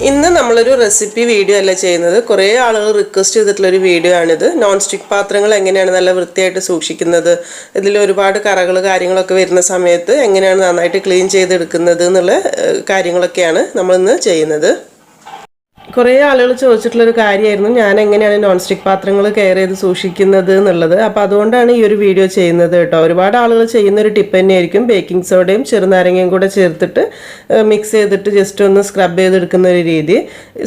ഇന്ന് നമ്മളൊരു recipe video അല്ല ചെയ്യുന്നത്. കുറേ ആളുകൾ റിക്വസ്റ്റ് ചെയ്തിട്ടുള്ളൊരു വീഡിയോ ആണിത്. നോൺ സ്റ്റിക്ക് പാത്രങ്ങൾ എങ്ങനെയാണ് നല്ല വൃത്തിയായിട്ട് സൂക്ഷിക്കുന്നത്, ഇതിൽ ഒരുപാട് കറകൾ കാര്യങ്ങളൊക്കെ വരുന്ന സമയത്ത് എങ്ങനെയാണ് നന്നായിട്ട് ക്ലീൻ ചെയ്തെടുക്കുന്നത് എന്നുള്ള കാര്യങ്ങളൊക്കെയാണ് നമ്മളിന്ന് ചെയ്യുന്നത്. കുറേ ആളുകൾ ചോദിച്ചിട്ടുള്ളൊരു കാര്യമായിരുന്നു ഞാൻ എങ്ങനെയാണ് നോൺ സ്റ്റിക്ക് പാത്രങ്ങൾ കെയർ ചെയ്ത് സൂക്ഷിക്കുന്നത് എന്നുള്ളത്. അപ്പോൾ അതുകൊണ്ടാണ് ഈ ഒരു വീഡിയോ ചെയ്യുന്നത് കേട്ടോ. ഒരുപാട് ആളുകൾ ചെയ്യുന്നൊരു ടിപ്പ് തന്നെയായിരിക്കും ബേക്കിംഗ് സോഡയും ചെറുനാരങ്ങയും കൂടെ ചേർത്തിട്ട് മിക്സ് ചെയ്തിട്ട് ജസ്റ്റ് ഒന്ന് സ്ക്രബ് ചെയ്തെടുക്കുന്ന ഒരു രീതി.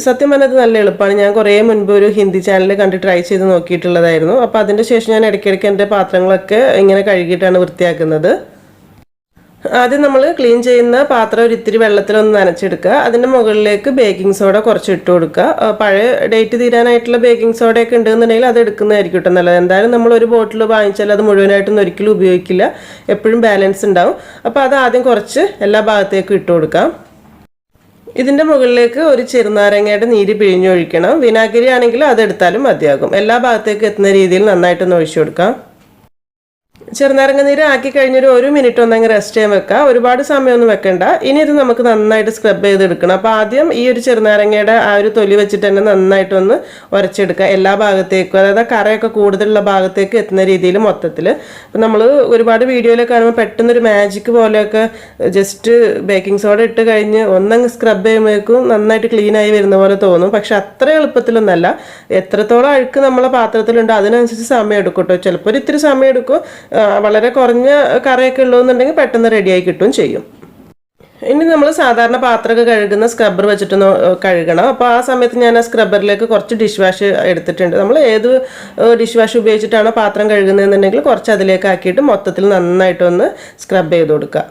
സത്യം പറഞ്ഞത് നല്ല എളുപ്പമാണ്. ഞാൻ കുറേ മുൻപ് ഒരു ഹിന്ദി ചാനൽ കണ്ട് ട്രൈ ചെയ്ത് നോക്കിയിട്ടുള്ളതായിരുന്നു. അപ്പോൾ അതിൻ്റെ ശേഷം ഞാൻ ഇടയ്ക്കിടയ്ക്ക് എൻ്റെ പാത്രങ്ങളൊക്കെ ഇങ്ങനെ കഴുകിയിട്ടാണ് വൃത്തിയാക്കുന്നത്. ആദ്യം നമ്മൾ ക്ലീൻ ചെയ്യുന്ന പാത്രം ഒരു ഇത്തിരി വെള്ളത്തിലൊന്ന് നനച്ചെടുക്കുക. അതിൻ്റെ മുകളിലേക്ക് ബേക്കിംഗ് സോഡ കുറച്ച് ഇട്ട് കൊടുക്കുക. പഴയ ഡേറ്റ് തീരാനായിട്ടുള്ള ബേക്കിംഗ് സോഡയൊക്കെ ഉണ്ടെന്നുണ്ടെങ്കിൽ അത് എടുക്കുന്നതായിരിക്കും കേട്ടോ നല്ലത്. എന്തായാലും നമ്മൾ ഒരു ബോട്ടിൽ വാങ്ങിച്ചാൽ അത് മുഴുവനായിട്ടൊന്നും ഒരിക്കലും ഉപയോഗിക്കില്ല, എപ്പോഴും ബാലൻസ് ഉണ്ടാവും. അപ്പോൾ അത് ആദ്യം കുറച്ച് എല്ലാ ഭാഗത്തേക്കും ഇട്ട് കൊടുക്കാം. ഇതിൻ്റെ മുകളിലേക്ക് ഒരു ചെറുനാരങ്ങയുടെ നീര് പിഴിഞ്ഞൊഴിക്കണം. വിനാഗിരി ആണെങ്കിൽ അതെടുത്താലും മതിയാകും. എല്ലാ ഭാഗത്തേക്കും എത്തുന്ന രീതിയിൽ നന്നായിട്ടൊന്ന് ഒഴിച്ചു കൊടുക്കാം. ചെറുനാരങ്ങ നീര് ആക്കി കഴിഞ്ഞൊരു 1 മിനിറ്റ് ഒന്നങ്ങ് റെസ്റ്റ് ചെയ്യാൻ വെക്കുക. ഒരുപാട് സമയമൊന്നും വെക്കണ്ട. ഇനി ഇത് നമുക്ക് നന്നായിട്ട് സ്ക്രബ് ചെയ്തെടുക്കണം. അപ്പോൾ ആദ്യം ഈ ഒരു ചെറുനാരങ്ങയുടെ ആ ഒരു തൊലി വെച്ചിട്ട് തന്നെ നന്നായിട്ടൊന്ന് ഉരച്ചെടുക്കുക എല്ലാ ഭാഗത്തേക്കും, അതായത് കറയൊക്കെ കൂടുതലുള്ള ഭാഗത്തേക്ക് എത്തുന്ന രീതിയിൽ മൊത്തത്തിൽ. അപ്പം നമ്മൾ ഒരുപാട് വീഡിയോയിൽ കാണുമ്പോൾ പെട്ടെന്നൊരു മാജിക് പോലെയൊക്കെ ജസ്റ്റ് ബേക്കിംഗ് സോഡ ഇട്ട് കഴിഞ്ഞ് ഒന്നങ്ങ് സ്ക്രബ് ചെയ്യുമ്പോഴേക്കും നന്നായിട്ട് ക്ലീനായി വരുന്ന പോലെ തോന്നും. പക്ഷെ അത്ര എളുപ്പത്തിലൊന്നല്ല. എത്രത്തോളം അഴുക്ക് നമ്മളെ പാത്രത്തിലുണ്ട് അതിനനുസരിച്ച് സമയം എടുക്കും കേട്ടോ. ചിലപ്പോൾ ഒരു ഇത്തിരി സമയം എടുക്കും. വളരെ കുറഞ്ഞ കറിയൊക്കെ ഉള്ളതെന്നുണ്ടെങ്കിൽ പെട്ടെന്ന് റെഡിയായി കിട്ടും ചെയ്യും. ഇനി നമ്മൾ സാധാരണ പാത്രമൊക്കെ കഴുകുന്ന സ്ക്രബ്ബർ വെച്ചിട്ടൊന്ന് കഴുകണം. അപ്പോൾ ആ സമയത്ത് ഞാൻ ആ സ്ക്രബ്ബറിലേക്ക് കുറച്ച് ഡിഷ് വാഷ് എടുത്തിട്ടുണ്ട്. നമ്മൾ ഏത് ഡിഷ് വാഷ് ഉപയോഗിച്ചിട്ടാണോ പാത്രം കഴുകുന്നതെന്നുണ്ടെങ്കിൽ കുറച്ച് അതിലേക്ക് ആക്കിയിട്ട് മൊത്തത്തിൽ നന്നായിട്ടൊന്ന് സ്ക്രബ് ചെയ്ത് കൊടുക്കുക.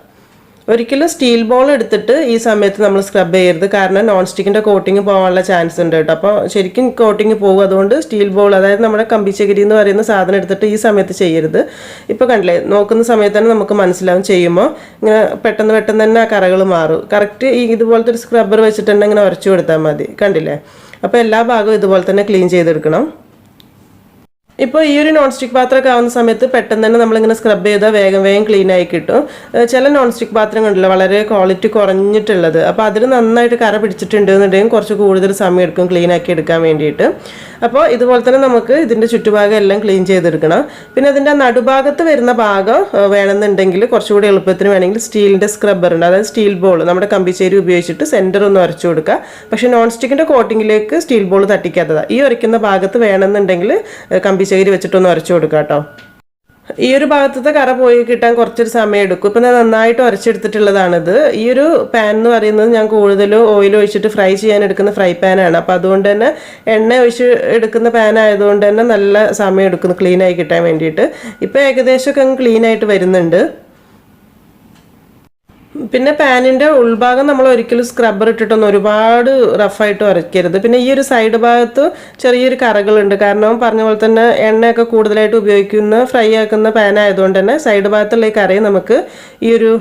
ഒരിക്കലും സ്റ്റീൽ ബോൾ എടുത്തിട്ട് ഈ സമയത്ത് നമ്മൾ സ്ക്രബ് ചെയ്യരുത്. കാരണം നോൺ സ്റ്റിക്കിൻ്റെ കോട്ടിങ് പോകാനുള്ള ചാൻസ് ഉണ്ട് കേട്ടോ. അപ്പോൾ ശരിക്കും കോട്ടിങ് പോകും. അതുകൊണ്ട് സ്റ്റീൽ ബോൾ, അതായത് നമ്മുടെ കമ്പിച്ചകിരി എന്ന് പറയുന്ന സാധനം എടുത്തിട്ട് ഈ സമയത്ത് ചെയ്യരുത്. ഇപ്പോൾ കണ്ടില്ലേ, നോക്കുന്ന സമയത്ത് തന്നെ നമുക്ക് മനസ്സിലാവും. ചെയ്യുമ്പോൾ ഇങ്ങനെ പെട്ടെന്ന് തന്നെ ആ കറകൾ മാറും. കറക്റ്റ് ഈ ഇതുപോലത്തെ ഒരു സ്ക്രബ്ബർ വെച്ചിട്ട് തന്നെ ഇങ്ങനെ ഉരച്ചു കൊടുത്താൽ മതി. കണ്ടില്ലേ? അപ്പോൾ എല്ലാ ഭാഗവും ഇതുപോലെ തന്നെ ക്ലീൻ ചെയ്തെടുക്കണം. ഇപ്പോൾ ഈ ഒരു നോൺ സ്റ്റിക്ക് പാത്രമൊക്കെ ആവുന്ന സമയത്ത് പെട്ടെന്ന് തന്നെ നമ്മളിങ്ങനെ സ്ക്രബ് ചെയ്താൽ വേഗം ക്ലീൻ ആയി കിട്ടും. ചില നോൺ സ്റ്റിക്ക് പാത്രം കണ്ടില്ല വളരെ ക്വാളിറ്റി കുറഞ്ഞിട്ടുള്ളത്. അപ്പോൾ അതിൽ നന്നായിട്ട് കറ പിടിച്ചിട്ടുണ്ട് എന്നുണ്ടെങ്കിൽ കുറച്ച് കൂടുതൽ സമയം എടുക്കും ക്ലീൻ ആക്കി എടുക്കാൻ വേണ്ടിയിട്ട്. അപ്പോൾ ഇതുപോലെ തന്നെ നമുക്ക് ഇതിൻ്റെ ചുറ്റുഭാഗം എല്ലാം ക്ലീൻ ചെയ്തെടുക്കണം. പിന്നെ അതിൻ്റെ നടുഭാഗത്ത് വരുന്ന ഭാഗം വേണമെന്നുണ്ടെങ്കിൽ കുറച്ചുകൂടി എളുപ്പത്തിന് വേണമെങ്കിൽ സ്റ്റീലിൻ്റെ സ്ക്രബ്ബർ ഉണ്ട്, അതായത് സ്റ്റീൽ ബോൾ നമ്മുടെ കമ്പിച്ചേരി ഉപയോഗിച്ചിട്ട് സെൻറ്റർ ഒന്ന് ഉരച്ചു കൊടുക്കുക. പക്ഷേ നോൺ സ്റ്റിക്കിൻ്റെ കോട്ടിങ്ങിലേക്ക് സ്റ്റീൽ ബോൾ തട്ടിക്കാത്തതാണ്. ഈ ഉരയ്ക്കുന്ന ഭാഗത്ത് വേണമെന്നുണ്ടെങ്കിൽ കമ്പിച്ചേരി വെച്ചിട്ടൊന്ന് ഉരച്ചു കൊടുക്കുക കേട്ടോ. ഈ ഒരു ഭാഗത്തത്തെ കറ പോയി കിട്ടാൻ കുറച്ചൊരു സമയം എടുക്കും. ഇപ്പം ഞാൻ നന്നായിട്ട് ഉരച്ചെടുത്തിട്ടുള്ളതാണിത്. ഈ ഒരു പാൻ എന്ന് പറയുന്നത് ഞാൻ കൂടുതൽ ഓയിൽ ഒഴിച്ചിട്ട് ഫ്രൈ ചെയ്യാൻ എടുക്കുന്ന ഫ്രൈ പാനാണ്. അപ്പോൾ അതുകൊണ്ട് തന്നെ എണ്ണ ഒഴിച്ച് എടുക്കുന്ന പാൻ ആയതുകൊണ്ട് തന്നെ നല്ല സമയം എടുക്കുന്നു ക്ലീനായി കിട്ടാൻ വേണ്ടിയിട്ട്. ഇപ്പോൾ ഏകദേശമൊക്കെ അങ്ങ് ക്ലീനായിട്ട് വരുന്നുണ്ട്. പിന്നെ പാനിൻ്റെ ഉൾഭാഗം നമ്മൾ ഒരിക്കലും സ്ക്രബ്ബർ ഇട്ടിട്ടൊന്നും ഒരുപാട് റഫായിട്ട് ഉരയ്ക്കരുത്. പിന്നെ ഈ ഒരു സൈഡ് ഭാഗത്ത് ചെറിയൊരു കറകളുണ്ട്. കാരണം പറഞ്ഞ പോലെ തന്നെ എണ്ണയൊക്കെ കൂടുതലായിട്ട് ഉപയോഗിക്കുന്ന ഫ്രൈ ആക്കുന്ന പാൻ ആയതുകൊണ്ട് തന്നെ സൈഡ് ഭാഗത്തുള്ള ഈ കറയും നമുക്ക് ഈ ഒരു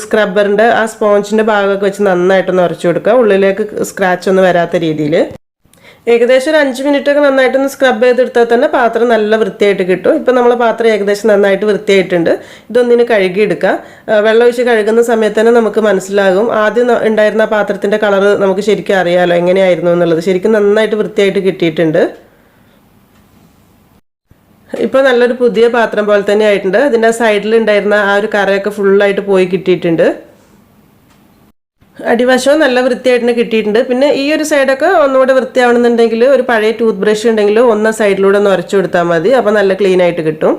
സ്ക്രബ്ബറിൻ്റെ ആ സ്പോഞ്ചിൻ്റെ ഭാഗമൊക്കെ വെച്ച് നന്നായിട്ടൊന്ന് ഉരച്ചു കൊടുക്കുക, ഉള്ളിലേക്ക് സ്ക്രാച്ച് ഒന്നും വരാത്ത രീതിയിൽ. ഏകദേശം ഒരു 5 മിനിറ്റൊക്കെ നന്നായിട്ടൊന്ന് സ്ക്രബ് ചെയ്തെടുത്താൽ തന്നെ പാത്രം നല്ല വൃത്തിയായിട്ട് കിട്ടും. ഇപ്പം നമ്മളെ പാത്രം ഏകദേശം നന്നായിട്ട് വൃത്തിയായിട്ടുണ്ട്. ഇതൊന്നിന് കഴുകിയെടുക്കുക. വെള്ളം ഒഴിച്ച് കഴുകുന്ന സമയത്ത് തന്നെ നമുക്ക് മനസ്സിലാകും. ആദ്യം ഉണ്ടായിരുന്ന പാത്രത്തിൻ്റെ കളറ് നമുക്ക് ശരിക്കും അറിയാമല്ലോ എങ്ങനെയായിരുന്നു എന്നുള്ളത്. ശരിക്കും നന്നായിട്ട് വൃത്തിയായിട്ട് കിട്ടിയിട്ടുണ്ട്. ഇപ്പോൾ നല്ലൊരു പുതിയ പാത്രം പോലെ തന്നെ ആയിട്ടുണ്ട്. അതിൻ്റെ സൈഡിൽ ഉണ്ടായിരുന്ന ആ ഒരു കറയൊക്കെ ഫുള്ളായിട്ട് പോയി കിട്ടിയിട്ടുണ്ട്. അടിവശവും നല്ല വൃത്തിയായിട്ട് കിട്ടിയിട്ടുണ്ട്. പിന്നെ ഈ ഒരു സൈഡൊക്കെ ഒന്നുകൂടെ വൃത്തിയാവണമെന്നുണ്ടെങ്കിൽ ഒരു പഴയ ടൂത്ത് ബ്രഷ് ഉണ്ടെങ്കിൽ ഒന്ന് സൈഡിലൂടെ ഒന്ന് ഉരച്ചു കൊടുത്താൽ മതി. അപ്പോൾ നല്ല ക്ലീൻ ആയിട്ട് കിട്ടും.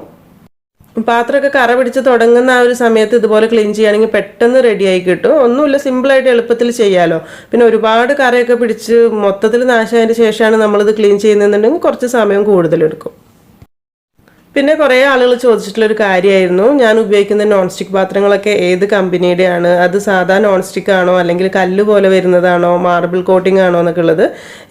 പാത്രമൊക്കെ കറ പിടിച്ച് തുടങ്ങുന്ന ആ ഒരു സമയത്ത് ഇതുപോലെ ക്ലീൻ ചെയ്യുകയാണെങ്കിൽ പെട്ടെന്ന് റെഡിയായി കിട്ടും. ഒന്നുമില്ല, സിമ്പിളായിട്ട് എളുപ്പത്തിൽ ചെയ്യാമല്ലോ. പിന്നെ ഒരുപാട് കറയൊക്കെ പിടിച്ച് മൊത്തത്തിൽ നാശമായതിന് ശേഷമാണ് നമ്മളിത് ക്ലീൻ ചെയ്യുന്നതെന്നുണ്ടെങ്കിൽ കുറച്ച് സമയം കൂടുതലെടുക്കും. പിന്നെ കുറേ ആളുകൾ ചോദിച്ചിട്ടുള്ളൊരു കാര്യമായിരുന്നു ഞാൻ ഉപയോഗിക്കുന്ന നോൺ സ്റ്റിക്ക് പാത്രങ്ങളൊക്കെ ഏത് കമ്പനിയുടെയാണ്, അത് സാധാ നോൺ സ്റ്റിക്ക് ആണോ അല്ലെങ്കിൽ കല്ല് പോലെ വരുന്നതാണോ മാർബിൾ കോട്ടിംഗ് ആണോ എന്നൊക്കെ ഉള്ളത്.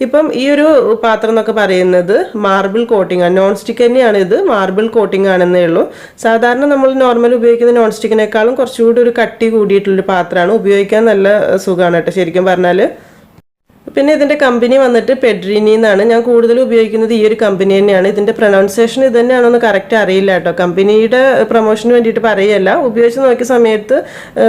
ഇപ്പം ഈ ഒരു പാത്രം എന്നൊക്കെ പറയുന്നത് മാർബിൾ കോട്ടിംഗ് ആണ്. നോൺ സ്റ്റിക്ക് തന്നെയാണ്, ഇത് മാർബിൾ കോട്ടിംഗ് ആണെന്നേ ഉള്ളൂ. സാധാരണ നമ്മൾ നോർമൽ ഉപയോഗിക്കുന്ന നോൺ സ്റ്റിക്കിനേക്കാളും കുറച്ചുകൂടി ഒരു കട്ടി കൂടിയിട്ടുള്ളൊരു പാത്രമാണ്. ഉപയോഗിക്കാൻ നല്ല സുഖമാണ് കേട്ടോ ശരിക്കും പറഞ്ഞാൽ. പിന്നെ ഇതിൻ്റെ കമ്പനി വന്നിട്ട് പെഡ്രീനി എന്നാണ്. ഞാൻ കൂടുതൽ ഉപയോഗിക്കുന്നത് ഈ ഒരു കമ്പനി തന്നെയാണ്. ഇതിൻ്റെ പ്രൊനൗൺസിയേഷൻ ഇത് തന്നെയാണെന്ന് കറക്റ്റ് അറിയില്ല കേട്ടോ. കമ്പനിയുടെ പ്രൊമോഷന് വേണ്ടിയിട്ട് പറയുകയല്ല, ഉപയോഗിച്ച് നോക്കിയ സമയത്ത്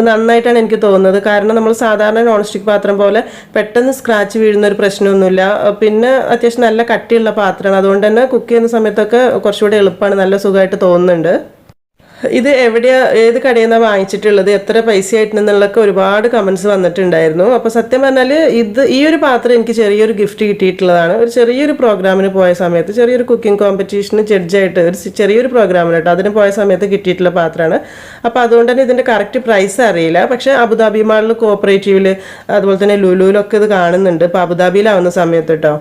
നന്നായിട്ടാണ് എനിക്ക് തോന്നുന്നത്. കാരണം നമ്മൾ സാധാരണ നോൺ സ്റ്റിക്ക് പാത്രം പോലെ പെട്ടെന്ന് സ്ക്രാച്ച് വീഴുന്ന ഒരു പ്രശ്നമൊന്നുമില്ല. പിന്നെ അത്യാവശ്യം നല്ല കട്ടിയുള്ള പാത്രമാണ്, അതുകൊണ്ട് തന്നെ കുക്ക് ചെയ്യുന്ന സമയത്തൊക്കെ കുറച്ചുകൂടി എളുപ്പമാണ്, നല്ല സുഖമായിട്ട് തോന്നുന്നുണ്ട്. ഇത് ഏത് കടയിൽ നിന്നാണ് വാങ്ങിച്ചിട്ടുള്ളത്, എത്ര പൈസ ആയിട്ടുണ്ടെന്നുള്ളതൊക്കെ ഒരുപാട് കമൻസ് വന്നിട്ടുണ്ടായിരുന്നു. അപ്പോൾ സത്യം പറഞ്ഞാൽ ഈ ഒരു പാത്രം എനിക്ക് ചെറിയൊരു ഗിഫ്റ്റ് കിട്ടിയിട്ടുള്ളതാണ്. ഒരു ചെറിയൊരു പ്രോഗ്രാമിന് പോയ സമയത്ത്, ചെറിയൊരു കുക്കിംഗ് കോമ്പറ്റീഷന് ജഡ്ജായിട്ട് ഒരു ചെറിയൊരു പ്രോഗ്രാമിന് കേട്ടോ, അതിന് പോയ സമയത്ത് കിട്ടിയിട്ടുള്ള പാത്രമാണ്. അപ്പോൾ അതുകൊണ്ട് തന്നെ ഇതിൻ്റെ കറക്റ്റ് പ്രൈസ് അറിയില്ല. പക്ഷേ അബുദാബി മാളിൽ, കോഓപ്പറേറ്റീവിൽ, അതുപോലെ തന്നെ ലുലുവിലൊക്കെ ഇത് കാണുന്നുണ്ട്. ഇപ്പോൾ അബുദാബിയിലാവുന്ന സമയത്ത് കേട്ടോ.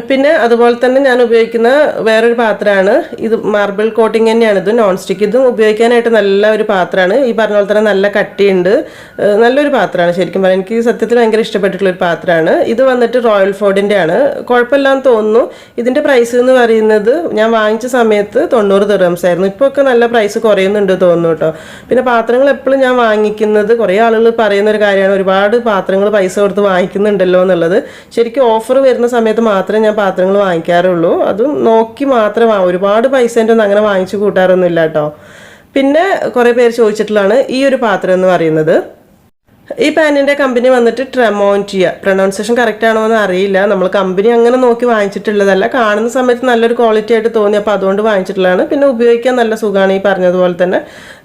പിന്നെ അതുപോലെ തന്നെ ഞാൻ ഉപയോഗിക്കുന്ന വേറൊരു പാത്രമാണ് ഇത്. മാർബിൾ കോട്ടിങ് തന്നെയാണ് ഇത്, നോൺ സ്റ്റിക്ക്. ഇതും ഉപയോഗിക്കാനായിട്ട് നല്ല ഒരു പാത്രമാണ്. ഈ പറഞ്ഞ പോലെ തന്നെ നല്ല കട്ടിയുണ്ട്, നല്ലൊരു പാത്രമാണ് ശരിക്കും പറയാം. എനിക്ക് സത്യത്തിൽ ഭയങ്കര ഇഷ്ടപ്പെട്ടിട്ടുള്ളൊരു പാത്രമാണ്. ഇത് വന്നിട്ട് റോയൽ ഫോർഡിൻ്റെ ആണ്. കുഴപ്പമില്ലാന്ന് തോന്നുന്നു. ഇതിൻ്റെ പ്രൈസ് എന്ന് പറയുന്നത് ഞാൻ വാങ്ങിച്ച സമയത്ത് 90 ദിർഹംസ് ആയിരുന്നു. ഇപ്പോൾ ഒക്കെ നല്ല പ്രൈസ് കുറയുന്നുണ്ട് തോന്നുന്നു കേട്ടോ. പിന്നെ പാത്രങ്ങൾ എപ്പോഴും ഞാൻ വാങ്ങിക്കുന്നത്, കുറേ ആളുകൾ പറയുന്ന ഒരു കാര്യമാണ്, ഒരുപാട് പാത്രങ്ങൾ പൈസ കൊടുത്ത് വാങ്ങിക്കുന്നുണ്ടല്ലോ എന്നുള്ളത്. ശരിക്കും ഓഫർ വരുന്ന സമയത്ത് മാത്രമേ ഞാൻ പാത്രങ്ങൾ വാങ്ങിക്കാറുള്ളൂ. അതും നോക്കി മാത്രം, ഒരുപാട് പൈസേൻ്റെ ഒന്നും അങ്ങനെ വാങ്ങിച്ചു കൂട്ടാറൊന്നുമില്ല കേട്ടോ. പിന്നെ കുറേ പേര് ചോദിച്ചിട്ടുള്ളതാണ് ഈ ഒരു പാത്രം എന്ന് പറയുന്നത്. ഈ പാനിൻ്റെ കമ്പനി വന്നിട്ട് ട്രെമോൻറ്റിയ. പ്രൊനൗൺസിയേഷൻ കറക്റ്റ് ആണോ എന്ന് അറിയില്ല. നമ്മൾ കമ്പനി അങ്ങനെ നോക്കി വാങ്ങിച്ചിട്ടുള്ളതല്ല, കാണുന്ന സമയത്ത് നല്ലൊരു ക്വാളിറ്റി ആയിട്ട് തോന്നി, അപ്പോൾ അതുകൊണ്ട് വാങ്ങിച്ചിട്ടുള്ളതാണ്. പിന്നെ ഉപയോഗിക്കാൻ നല്ല സുഖമാണ്. ഈ പറഞ്ഞതുപോലെ തന്നെ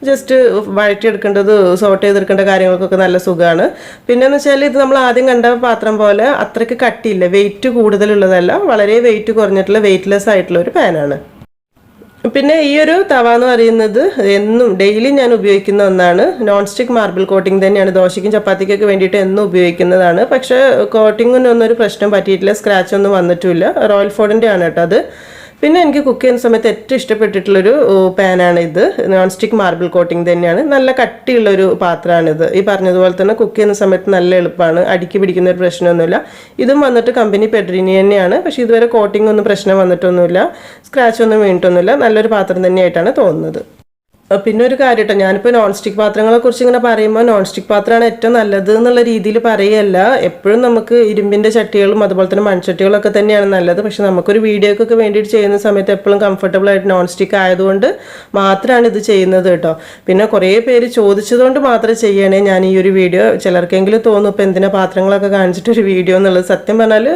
ജസ്റ്റ് വഴറ്റിയെടുക്കേണ്ടത്, സോട്ട് ചെയ്തെടുക്കേണ്ട കാര്യങ്ങൾക്കൊക്കെ നല്ല സുഖമാണ്. പിന്നെയെന്ന് വെച്ചാൽ ഇത് നമ്മൾ ആദ്യം കണ്ട പാത്രം പോലെ അത്രയ്ക്ക് കട്ടിയില്ല, വെയിറ്റ് കൂടുതലുള്ളതല്ല, വളരെ വെയിറ്റ് കുറഞ്ഞിട്ടുള്ള വെയിറ്റ്ലെസ് ആയിട്ടുള്ള ഒരു പാനാണ്. പിന്നെ ഈ ഒരു തവ എന്ന് പറയുന്നത് എന്നും ഡെയിലി ഞാൻ ഉപയോഗിക്കുന്ന ഒന്നാണ്. നോൺ സ്റ്റിക്ക് മാർബിൾ കോട്ടിംഗ് തന്നെയാണ്. ദോശയ്ക്കും ചപ്പാത്തിക്കൊക്കെ വേണ്ടിയിട്ട് എന്നും ഉപയോഗിക്കുന്നതാണ്. പക്ഷേ കോട്ടിങ്ങിനൊന്നും ഒരു പ്രശ്നം പറ്റിയിട്ടില്ല, സ്ക്രാച്ച് ഒന്നും വന്നിട്ടില്ല. റോയൽ ഫോർഡിൻ്റെ ആണ് കേട്ടോ അത്. പിന്നെ എനിക്ക് കുക്ക് ചെയ്യുന്ന സമയത്ത് ഏറ്റവും ഇഷ്ടപ്പെട്ടിട്ടുള്ളൊരു പാനാണ് ഇത്. നോൺ സ്റ്റിക്ക് മാർബിൾ കോട്ടിംഗ് തന്നെയാണ്. നല്ല കട്ടിയുള്ളൊരു പാത്രമാണിത്. ഈ പറഞ്ഞതുപോലെ തന്നെ കുക്ക് ചെയ്യുന്ന സമയത്ത് നല്ല എളുപ്പമാണ്, അടുക്കി പിടിക്കുന്ന ഒരു പ്രശ്നമൊന്നുമില്ല. ഇതും വന്നിട്ട് കമ്പനി പെഡ്രീനി തന്നെയാണ്. പക്ഷേ ഇതുവരെ കോട്ടിംഗ് ഒന്നും പ്രശ്നം വന്നിട്ടൊന്നുമില്ല, സ്ക്രാച്ച് ഒന്നും വീണിട്ടൊന്നുമില്ല. നല്ലൊരു പാത്രം തന്നെയായിട്ടാണ് തോന്നുന്നത്. പിന്നെ ഒരു കാര്യം കേട്ടോ, ഞാനിപ്പോൾ നോൺ സ്റ്റിക്ക് പാത്രങ്ങളെ കുറിച്ച് ഇങ്ങനെ പറയുമ്പോൾ നോൺ സ്റ്റിക്ക് പാത്രമാണ് ഏറ്റവും നല്ലത് എന്നുള്ള രീതിയിൽ പറയുകയല്ല. എപ്പോഴും നമുക്ക് ഇരുമ്പിൻ്റെ ചട്ടികളും അതുപോലെ തന്നെ മൺചട്ടികളൊക്കെ തന്നെയാണ് നല്ലത്. പക്ഷെ നമുക്കൊരു വീഡിയോക്കൊക്കെ വേണ്ടിയിട്ട് ചെയ്യുന്ന സമയത്ത് എപ്പോഴും കംഫർട്ടബിൾ ആയിട്ട് നോൺ സ്റ്റിക്ക് ആയതുകൊണ്ട് മാത്രമാണ് ഇത് ചെയ്യുന്നത് കേട്ടോ. പിന്നെ കുറേ പേര് ചോദിച്ചതുകൊണ്ട് മാത്രം ചെയ്യണേ ഞാൻ ഈ ഒരു വീഡിയോ. ചിലർക്കെങ്കിലും തോന്നും ഇപ്പോൾ എന്തിനാ പാത്രങ്ങളൊക്കെ കാണിച്ചിട്ടൊരു വീഡിയോ എന്നുള്ളത്. സത്യം പറഞ്ഞാൽ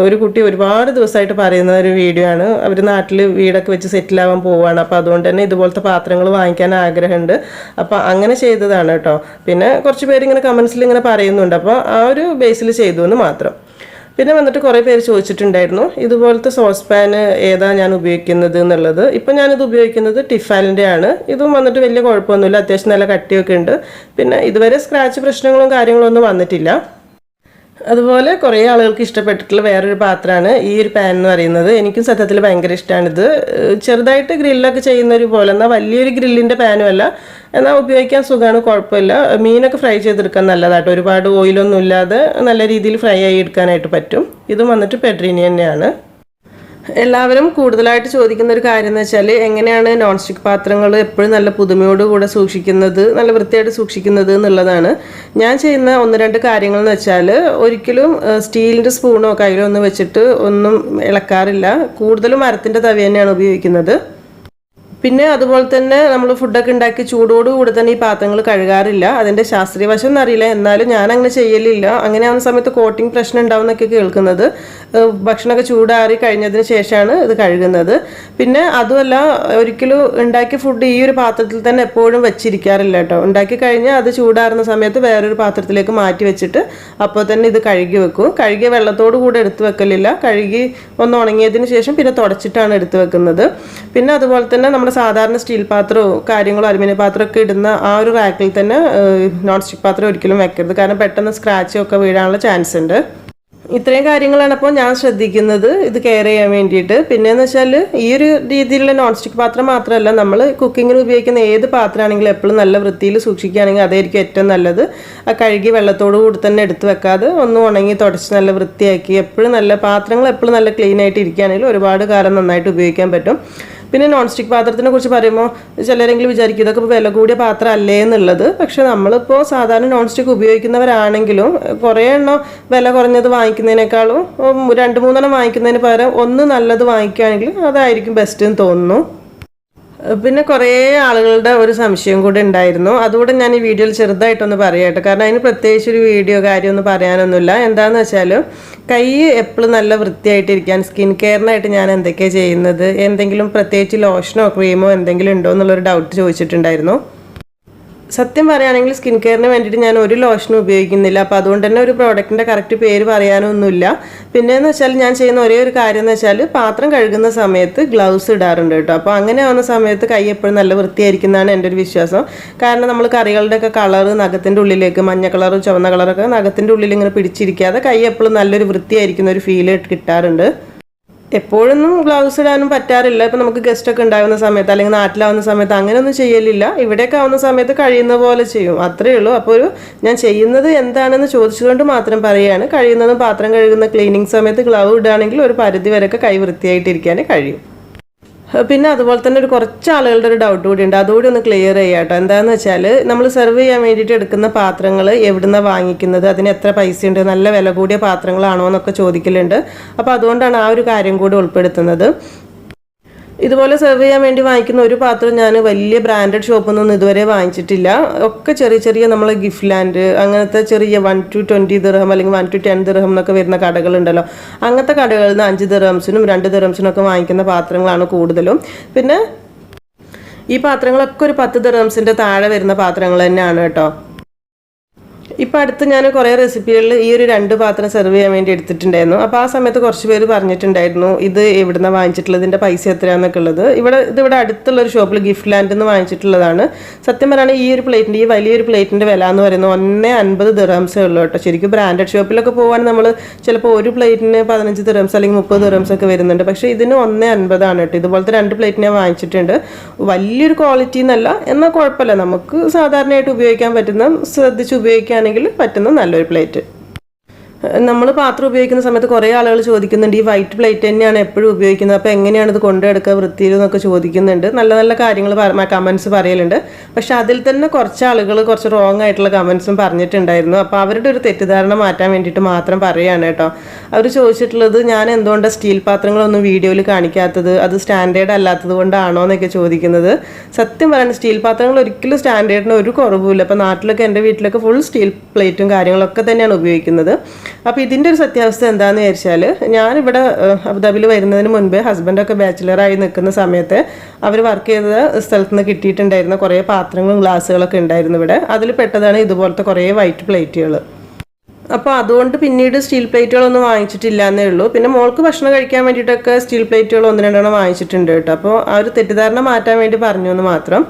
ഒരു കുട്ടി ഒരുപാട് ദിവസമായിട്ട് പറയുന്ന ഒരു വീഡിയോ ആണ്. അവർ നാട്ടിൽ വീടൊക്കെ വെച്ച് സെറ്റിലാവാൻ പോവുകയാണ്. അപ്പോൾ അതുകൊണ്ട് തന്നെ ഇതുപോലത്തെ പാത്രങ്ങൾ വാങ്ങിക്കാൻ ആഗ്രഹമുണ്ട്. അപ്പോൾ അങ്ങനെ ചെയ്തതാണ് കേട്ടോ. പിന്നെ കുറച്ച് പേര് ഇങ്ങനെ കമൻസിൽ ഇങ്ങനെ പറയുന്നുണ്ട്. അപ്പോൾ ആ ഒരു ബേസിൽ ചെയ്തു എന്ന് മാത്രം. പിന്നെ വന്നിട്ട് കുറേ പേര് ചോദിച്ചിട്ടുണ്ടായിരുന്നു ഇതുപോലത്തെ സോസ് പാന് ഏതാ ഞാൻ ഉപയോഗിക്കുന്നത് എന്നുള്ളത്. ഇപ്പം ഞാനിത് ഉപയോഗിക്കുന്നത് ടിഫാലിൻ്റെ ആണ്. ഇതും വന്നിട്ട് വലിയ കുഴപ്പമൊന്നുമില്ല, അത്യാവശ്യം നല്ല കട്ടിയൊക്കെ ഉണ്ട്. പിന്നെ ഇതുവരെ സ്ക്രാച്ച് പ്രശ്നങ്ങളും കാര്യങ്ങളൊന്നും വന്നിട്ടില്ല. അതുപോലെ കുറേ ആളുകൾക്ക് ഇഷ്ടപ്പെട്ടിട്ടുള്ള വേറൊരു പാത്രമാണ് ഈ ഒരു പാൻ എന്ന് പറയുന്നത്. എനിക്കും സത്യത്തിൽ ഭയങ്കര ഇഷ്ടമാണിത്. ചെറുതായിട്ട് ഗ്രില്ലൊക്കെ ചെയ്യുന്നൊരു പോലെ, എന്നാൽ വലിയൊരു ഗ്രില്ലിൻ്റെ പാനും അല്ല, എന്നാൽ ഉപയോഗിക്കാൻ സുഖമാണ്, കുഴപ്പമില്ല. മീനൊക്കെ ഫ്രൈ ചെയ്തെടുക്കാൻ നല്ലതായിട്ട്, ഒരുപാട് ഓയിലൊന്നും ഇല്ലാതെ നല്ല രീതിയിൽ ഫ്രൈ ആയി എടുക്കാനായിട്ട് പറ്റും. ഇതും വന്നിട്ട് പെഡ്രീനി തന്നെയാണ്. എല്ലാവരും കൂടുതലായിട്ട് ചോദിക്കുന്ന ഒരു കാര്യം എന്ന് വെച്ചാൽ എങ്ങനെയാണ് നോൺ സ്റ്റിക്ക് പാത്രങ്ങൾ എപ്പോഴും നല്ല പുതുമയോടുകൂടെ സൂക്ഷിക്കുന്നത്, നല്ല വൃത്തിയായിട്ട് സൂക്ഷിക്കുന്നത് എന്നുള്ളതാണ്. ഞാൻ ചെയ്യുന്ന 1-2 കാര്യങ്ങൾ എന്ന് വെച്ചാൽ, ഒരിക്കലും സ്റ്റീലിൻ്റെ സ്പൂണോ കയ്യിലോ ഒന്നും വെച്ചിട്ട് ഒന്നും ഇളക്കാറില്ല. കൂടുതലും മരത്തിൻ്റെ തവി തന്നെയാണ് ഉപയോഗിക്കുന്നത്. പിന്നെ അതുപോലെ തന്നെ നമ്മൾ ഫുഡൊക്കെ ഉണ്ടാക്കി ചൂടോടുകൂടി തന്നെ ഈ പാത്രങ്ങൾ കഴുകാറില്ല. അതിൻ്റെ ശാസ്ത്രീയ വശം എന്നറിയില്ല, എന്നാലും ഞാൻ അങ്ങനെ ചെയ്യലില്ല. അങ്ങനെ ആവുന്ന സമയത്ത് കോട്ടിംഗ് പ്രശ്നം ഉണ്ടാവും എന്നൊക്കെ കേൾക്കുന്നത്. ഭക്ഷണമൊക്കെ ചൂടാറി കഴിഞ്ഞതിന് ശേഷമാണ് ഇത് കഴുകുന്നത്. പിന്നെ അതുമല്ല, ഒരിക്കലും ഉണ്ടാക്കിയ ഫുഡ് ഈ ഒരു പാത്രത്തിൽ തന്നെ എപ്പോഴും വെച്ചിരിക്കാറില്ല കേട്ടോ. ഉണ്ടാക്കി കഴിഞ്ഞാൽ അത് ചൂടാറുന്ന സമയത്ത് വേറൊരു പാത്രത്തിലേക്ക് മാറ്റി വെച്ചിട്ട് അപ്പോൾ തന്നെ ഇത് കഴുകി വെക്കും. കഴുകിയ വെള്ളത്തോടു കൂടെ എടുത്ത് വെക്കലില്ല. കഴുകി ഒന്ന് ഉണങ്ങിയതിന് ശേഷം പിന്നെ തുടച്ചിട്ടാണ് എടുത്ത് വെക്കുന്നത്. പിന്നെ അതുപോലെ തന്നെ നമ്മുടെ സാധാരണ സ്റ്റീൽ പാത്രമോ കാര്യങ്ങളോ അലുമിനിയം പാത്രമൊക്കെ ഇടുന്ന ആ ഒരു റാക്കിൽ തന്നെ നോൺ സ്റ്റിക്ക് പാത്രം ഒരിക്കലും വെക്കരുത്. കാരണം പെട്ടെന്ന് സ്ക്രാച്ചൊക്കെ വീഴാനുള്ള ചാൻസ് ഉണ്ട്. ഇത്രയും കാര്യങ്ങളാണ് അപ്പോൾ ഞാൻ ശ്രദ്ധിക്കുന്നത് ഇത് കെയർ ചെയ്യാൻ വേണ്ടിയിട്ട്. പിന്നെയെന്ന് വെച്ചാൽ ഈ ഒരു രീതിയിലുള്ള നോൺ സ്റ്റിക്ക് പാത്രം മാത്രമല്ല, നമ്മൾ കുക്കിങ്ങിന് ഉപയോഗിക്കുന്ന ഏത് പാത്രമാണെങ്കിലും എപ്പോഴും നല്ല വൃത്തിയിൽ സൂക്ഷിക്കുകയാണെങ്കിൽ അതായിരിക്കും ഏറ്റവും നല്ലത്. ആ കഴുകി വെള്ളത്തോടു കൂടി തന്നെ എടുത്ത് വെക്കാതെ ഒന്ന് ഉണങ്ങി തുടച്ച് നല്ല വൃത്തിയാക്കി എപ്പോഴും നല്ല പാത്രങ്ങൾ എപ്പോഴും നല്ല ക്ലീൻ ആയിട്ട് ഇരിക്കുകയാണെങ്കിൽ ഒരുപാട് കാലം നന്നായിട്ട് ഉപയോഗിക്കാൻ പറ്റും. പിന്നെ നോൺ സ്റ്റിക്ക് പാത്രത്തിനെ കുറിച്ച് പറയുമ്പോൾ ചിലരെങ്കിലും വിചാരിക്കും ഇതൊക്കെ വില കൂടിയ പാത്രം അല്ലേ എന്നുള്ളത്. പക്ഷെ നമ്മളിപ്പോൾ സാധാരണ നോൺ സ്റ്റിക്ക് ഉപയോഗിക്കുന്നവരാണെങ്കിലും കുറേ എണ്ണം വില കുറഞ്ഞത് വാങ്ങിക്കുന്നതിനേക്കാളും 2-3 വാങ്ങിക്കുന്നതിന് പകരം ഒന്ന് നല്ലത് വാങ്ങിക്കുകയാണെങ്കിൽ അതായിരിക്കും ബെസ്റ്റ് എന്ന് തോന്നുന്നു. പിന്നെ കുറേ ആളുകളുടെ ഒരു സംശയം കൂടെ ഉണ്ടായിരുന്നു. അതുകൂടെ ഞാൻ ഈ വീഡിയോയിൽ ചെറുതായിട്ടൊന്ന് പറയട്ടെ. കാരണം അതിന് പ്രത്യേകിച്ചൊരു വീഡിയോ കാര്യമൊന്നും പറയാനൊന്നുമില്ല. എന്താണെന്ന് വെച്ചാൽ കൈ എപ്പോഴും നല്ല വൃത്തിയായിട്ടിരിക്കാൻ സ്കിൻ കെയറിനായിട്ട് ഞാൻ എന്തൊക്കെയാണ് ചെയ്യുന്നത്, എന്തെങ്കിലും പ്രത്യേകിച്ച് ലോഷനോ ക്രീമോ എന്തെങ്കിലും ഉണ്ടോ എന്നുള്ളൊരു ഡൗട്ട് ചോദിച്ചിട്ടുണ്ടായിരുന്നു. സത്യം പറയുകയാണെങ്കിൽ സ്കിൻ കെയറിന് വേണ്ടിയിട്ട് ഞാൻ ഒരു ലോഷനും ഉപയോഗിക്കുന്നില്ല. അപ്പോൾ അതുകൊണ്ട് തന്നെ ഒരു പ്രോഡക്റ്റിൻ്റെ കറക്റ്റ് പേര് പറയാനൊന്നുമില്ല. പിന്നെയെന്ന് വെച്ചാൽ ഞാൻ ചെയ്യുന്ന ഒരേ ഒരു കാര്യം എന്ന് വെച്ചാൽ പാത്രം കഴുകുന്ന സമയത്ത് ഗ്ലൗസ് ഇടാറുണ്ട് കേട്ടോ. അപ്പോൾ അങ്ങനെ ആവുന്ന സമയത്ത് കൈ എപ്പോഴും നല്ല വൃത്തിയായിരിക്കുന്നതാണ് എൻ്റെ ഒരു വിശ്വാസം. കാരണം നമ്മൾ കറികളുടെയൊക്കെ കളറ് നഖത്തിൻ്റെ ഉള്ളിലേക്ക് മഞ്ഞ കളറും ചുവന്ന കളറൊക്കെ നഖത്തിൻ്റെ ഉള്ളിൽ ഇങ്ങനെ പിടിച്ചിരിക്കാതെ കൈ എപ്പോഴും നല്ലൊരു വൃത്തിയായിരിക്കുന്ന ഒരു ഫീൽ കിട്ടാറുണ്ട്. എപ്പോഴൊന്നും ഗ്ലൗസ് ഇടാനും പറ്റാറില്ല. ഇപ്പം നമുക്ക് ഗസ്റ്റൊക്കെ ഉണ്ടാകുന്ന സമയത്ത് അല്ലെങ്കിൽ നാട്ടിലാവുന്ന സമയത്ത് അങ്ങനെയൊന്നും ചെയ്യലില്ല. ഇവിടെയൊക്കെ ആവുന്ന സമയത്ത് കഴിയുന്ന പോലെ ചെയ്യും, അത്രയേ ഉള്ളൂ. അപ്പോൾ ഞാൻ ചെയ്യുന്നത് എന്താണെന്ന് ചോദിച്ചുകൊണ്ട് മാത്രം പറയുകയാണ്. കഴിയുന്നതും പാത്രം കഴുകുന്ന ക്ലീനിങ് സമയത്ത് ഗ്ലൗ ഇടുകയാണെങ്കിൽ ഒരു പരിധി വരെയൊക്കെ കൈ വൃത്തിയായിട്ടിരിക്കാനേ കഴിയും. പിന്നെ അതുപോലെ തന്നെ കുറച്ച് ആളുകളുടെ ഒരു ഡൗട്ട് കൂടി ഉണ്ട്, അതുകൂടി ഒന്ന് ക്ലിയർ ചെയ്യാം കേട്ടോ. എന്താണെന്ന് വെച്ചാൽ നമ്മൾ സെർവ് ചെയ്യാൻ വേണ്ടിയിട്ട് എടുക്കുന്ന പാത്രങ്ങൾ എവിടുന്ന വാങ്ങിക്കുന്നത്, അതിന് എത്ര പൈസ ഉണ്ട്, നല്ല വില കൂടിയ പാത്രങ്ങളാണോ എന്നൊക്കെ ചോദിക്കലുണ്ട്. അപ്പോൾ അതുകൊണ്ടാണ് ആ ഒരു കാര്യം കൂടി ഉൾപ്പെടുത്തുന്നത്. ഇതുപോലെ സെർവ് ചെയ്യാൻ വേണ്ടി വാങ്ങിക്കുന്ന ഒരു പാത്രം ഞാൻ വലിയ ബ്രാൻഡഡ് ഷോപ്പൊന്നും ഇതുവരെ വാങ്ങിച്ചിട്ടില്ല. ഒക്കെ ചെറിയ ചെറിയ നമ്മളെ ഗിഫ്റ്റ് ലാൻഡ് അങ്ങനത്തെ ചെറിയ 1 to 20 ദിർഹം അല്ലെങ്കിൽ 1 to 10 ദിർഹം എന്നൊക്കെ വരുന്ന കടകളുണ്ടല്ലോ. അങ്ങനത്തെ കടകളിൽ നിന്ന് 5 ദിർഹംസിനും 2 ദിർഹംസിനും ഒക്കെ വാങ്ങിക്കുന്ന പാത്രങ്ങളാണ് കൂടുതലും. പിന്നെ ഈ പാത്രങ്ങളൊക്കെ ഒരു 10 ദിർഹംസിൻ്റെ താഴെ വരുന്ന പാത്രങ്ങൾ തന്നെയാണ് കേട്ടോ. ഇപ്പോൾ അടുത്ത് ഞാൻ കുറേ റെസിപ്പികളിൽ ഈ ഒരു 2 പാത്രം സെർവ് ചെയ്യാൻ വേണ്ടി എടുത്തിട്ടുണ്ടായിരുന്നു. അപ്പോൾ ആ സമയത്ത് കുറച്ച് പേര് പറഞ്ഞിട്ടുണ്ടായിരുന്നു ഇത് എവിടുന്ന വാങ്ങിച്ചിട്ടുള്ളത്, ഇതിൻ്റെ പൈസ എത്രയാണെന്നൊക്കെ ഉള്ളത്. ഇതിവിടെ അടുത്തുള്ളൊരു ഷോപ്പിൽ ഗിഫ്റ്റ് ലാൻഡിൽ നിന്ന് വാങ്ങിച്ചിട്ടുള്ളതാണ്. സത്യം പറയുകയാണെങ്കിൽ ഈ ഒരു പ്ലേറ്റിൻ്റെ ഈ വലിയൊരു പ്ലേറ്റിൻ്റെ വില എന്ന് പറയുന്നത് 1.50 ദിർഹംസേ ഉള്ളൂ കേട്ടോ. ശരിക്കും ബ്രാൻഡഡ് ഷോപ്പിലൊക്കെ പോകാൻ നമ്മൾ ചിലപ്പോൾ ഒരു പ്ലേറ്റിന് 15 ദിർഹംസ് അല്ലെങ്കിൽ 30 ദിർഹംസ് ഒക്കെ വരുന്നുണ്ട്. പക്ഷേ ഇതിന് 1.50 കേട്ടോ. ഇതുപോലത്തെ 2 പ്ലേറ്റ് ഞാൻ വാങ്ങിച്ചിട്ടുണ്ട്. വലിയൊരു ക്വാളിറ്റി എന്നല്ല, എന്നാൽ കുഴപ്പമില്ല, നമുക്ക് സാധാരണയായിട്ട് ഉപയോഗിക്കാൻ പറ്റുന്ന ശ്രദ്ധിച്ച് ഉപയോഗിക്കുകയാണെങ്കിൽ പറ്റുന്ന നല്ലൊരു പ്ലേറ്റ്. നമ്മൾ പാത്രം ഉപയോഗിക്കുന്ന സമയത്ത് കുറേ ആളുകൾ ചോദിക്കുന്നുണ്ട് ഈ വൈറ്റ് പ്ലേറ്റ് തന്നെയാണ് എപ്പോഴും ഉപയോഗിക്കുന്നത്, അപ്പോൾ എങ്ങനെയാണ് ഇത് കൊണ്ടെടുക്കുക വൃത്തിയിൽ എന്നൊക്കെ ചോദിക്കുന്നുണ്ട്. നല്ല നല്ല കാര്യങ്ങൾ കമൻസ് പറയലുണ്ട്. പക്ഷെ അതിൽ തന്നെ കുറച്ച് ആളുകൾ കുറച്ച് റോങ് ആയിട്ടുള്ള കമൻസും പറഞ്ഞിട്ടുണ്ടായിരുന്നു. അപ്പോൾ അവരുടെ ഒരു തെറ്റിദ്ധാരണ മാറ്റാൻ വേണ്ടിയിട്ട് മാത്രം പറയുകയാണ് കേട്ടോ. അവർ ചോദിച്ചിട്ടുള്ളത് ഞാൻ എന്തുകൊണ്ടാണ് സ്റ്റീൽ പാത്രങ്ങളൊന്നും വീഡിയോയിൽ കാണിക്കാത്തത്, അത് സ്റ്റാൻഡേർഡ് അല്ലാത്തത് കൊണ്ടാണോ എന്നൊക്കെ ചോദിക്കുന്നത്. സത്യം പറയുന്നത് സ്റ്റീൽ പാത്രങ്ങൾ ഒരിക്കലും സ്റ്റാൻഡേർഡിന് ഒരു കുറവുമില്ല. അപ്പോൾ നാട്ടിലൊക്കെ എൻ്റെ വീട്ടിലൊക്കെ ഫുൾ സ്റ്റീൽ പ്ലേറ്റും കാര്യങ്ങളൊക്കെ തന്നെയാണ് ഉപയോഗിക്കുന്നത്. അപ്പോൾ ഇതിൻ്റെ ഒരു സത്യാവസ്ഥ എന്താണെന്ന് വിചാരിച്ചാൽ ഞാനിവിടെ അബുദാബിയിൽ വരുന്നതിന് മുൻപ് ഹസ്ബൻഡൊക്കെ ബാച്ചിലറായി നിൽക്കുന്ന സമയത്ത് അവർ വർക്ക് ചെയ്ത സ്ഥലത്ത് നിന്ന് കിട്ടിയിട്ടുണ്ടായിരുന്ന കുറേ പാത്രങ്ങളും ഗ്ലാസ്സുകളൊക്കെ ഉണ്ടായിരുന്നു ഇവിടെ. അതിൽ പെട്ടതാണ് ഇതുപോലത്തെ കുറേ വൈറ്റ് പ്ലേറ്റുകൾ. അപ്പോൾ അതുകൊണ്ട് പിന്നീട് സ്റ്റീൽ പ്ലേറ്റുകളൊന്നും വാങ്ങിച്ചിട്ടില്ല എന്നേ ഉള്ളൂ. പിന്നെ മോൾക്ക് ഭക്ഷണം കഴിക്കാൻ വേണ്ടിയിട്ടൊക്കെ സ്റ്റീൽ പ്ലേറ്റുകൾ 1-2 വാങ്ങിച്ചിട്ടുണ്ട് കേട്ടോ. അപ്പോൾ ആ ഒരു തെറ്റിദ്ധാരണ മാറ്റാൻ വേണ്ടി പറഞ്ഞു എന്ന് മാത്രം.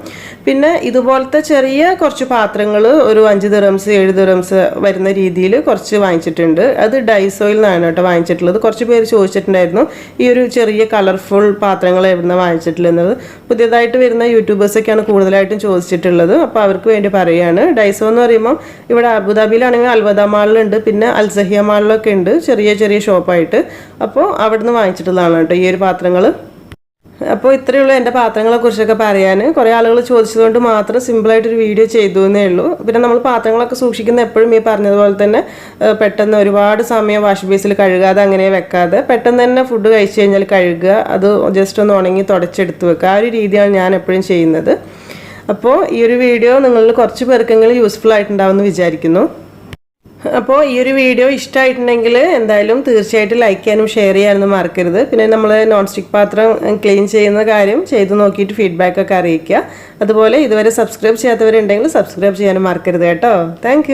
പിന്നെ ഇതുപോലത്തെ ചെറിയ കുറച്ച് പാത്രങ്ങൾ ഒരു 5 ദിർഹംസ് 7 ദിർഹംസ് വരുന്ന രീതിയിൽ കുറച്ച് വാങ്ങിച്ചിട്ടുണ്ട്. അത് ഡൈസോയിൽ നിന്നാണ് കേട്ടോ വാങ്ങിച്ചിട്ടുള്ളത്. കുറച്ച് പേര് ചോദിച്ചിട്ടുണ്ടായിരുന്നു ഈ ഒരു ചെറിയ കളർഫുൾ പാത്രങ്ങൾ എവിടുന്ന വാങ്ങിച്ചിട്ടുള്ളത്. പുതിയതായിട്ട് വരുന്ന യൂട്യൂബേഴ്സൊക്കെയാണ് കൂടുതലായിട്ടും ചോദിച്ചിട്ടുള്ളത്. അപ്പോൾ അവർക്ക് വേണ്ടി പറയുകയാണ്. ഡൈസോ എന്ന് പറയുമ്പോൾ ഇവിടെ അബുദാബിയിലാണെങ്കിൽ അൽവദ മാളിലുണ്ട്, പിന്നെ അൽസഹിയ മാളിലൊക്കെ ഉണ്ട് ചെറിയ ചെറിയ ഷോപ്പായിട്ട്. അപ്പോൾ അവിടുന്ന് വാങ്ങിച്ചിട്ടുള്ളതാണ് കേട്ടോ ഈ ഒരു പാത്രങ്ങൾ. അപ്പോൾ ഇത്രയേ ഉള്ളൂ എൻ്റെ പാത്രങ്ങളെ കുറിച്ചൊക്കെ പറയാൻ. കുറേ ആളുകൾ ചോദിച്ചതുകൊണ്ട് മാത്രം സിമ്പിളായിട്ടൊരു വീഡിയോ ചെയ്തു എന്നേ ഉള്ളൂ. പിന്നെ നമ്മൾ പാത്രങ്ങളൊക്കെ സൂക്ഷിക്കുന്ന എപ്പോഴും ഈ പറഞ്ഞതുപോലെ തന്നെ പെട്ടെന്ന് ഒരുപാട് സമയം വാഷ് ബേസിൽ കഴുകാതെ അങ്ങനെ വെക്കാതെ പെട്ടെന്ന് തന്നെ ഫുഡ് കഴിച്ച് കഴിഞ്ഞാൽ കഴുകുക, അത് ജസ്റ്റ് ഒന്ന് ഉണങ്ങി തുടച്ചെടുത്ത് വെക്കുക. ആ ഒരു രീതിയാണ് ഞാൻ എപ്പോഴും ചെയ്യുന്നത്. അപ്പോൾ ഈ ഒരു വീഡിയോ നിങ്ങളിൽ കുറച്ച് പേർക്കെങ്കിലും യൂസ്ഫുൾ ആയിട്ടുണ്ടാവുമെന്ന് വിചാരിക്കുന്നു. അപ്പോൾ ഈ ഒരു വീഡിയോ ഇഷ്ടമായിട്ടുണ്ടെങ്കിൽ എന്തായാലും തീർച്ചയായിട്ടും ലൈക്ക് ചെയ്യാനും ഷെയർ ചെയ്യാനൊന്നും മറക്കരുത്. പിന്നെ നമ്മൾ നോൺ സ്റ്റിക്ക് പാത്രം ക്ലീൻ ചെയ്യുന്ന കാര്യം ചെയ്ത് നോക്കിയിട്ട് ഫീഡ്ബാക്കൊക്കെ അറിയിക്കുക. അതുപോലെ ഇതുവരെ സബ്സ്ക്രൈബ് ചെയ്യാത്തവരുണ്ടെങ്കിൽ സബ്സ്ക്രൈബ് ചെയ്യാനും മറക്കരുത് കേട്ടോ. താങ്ക്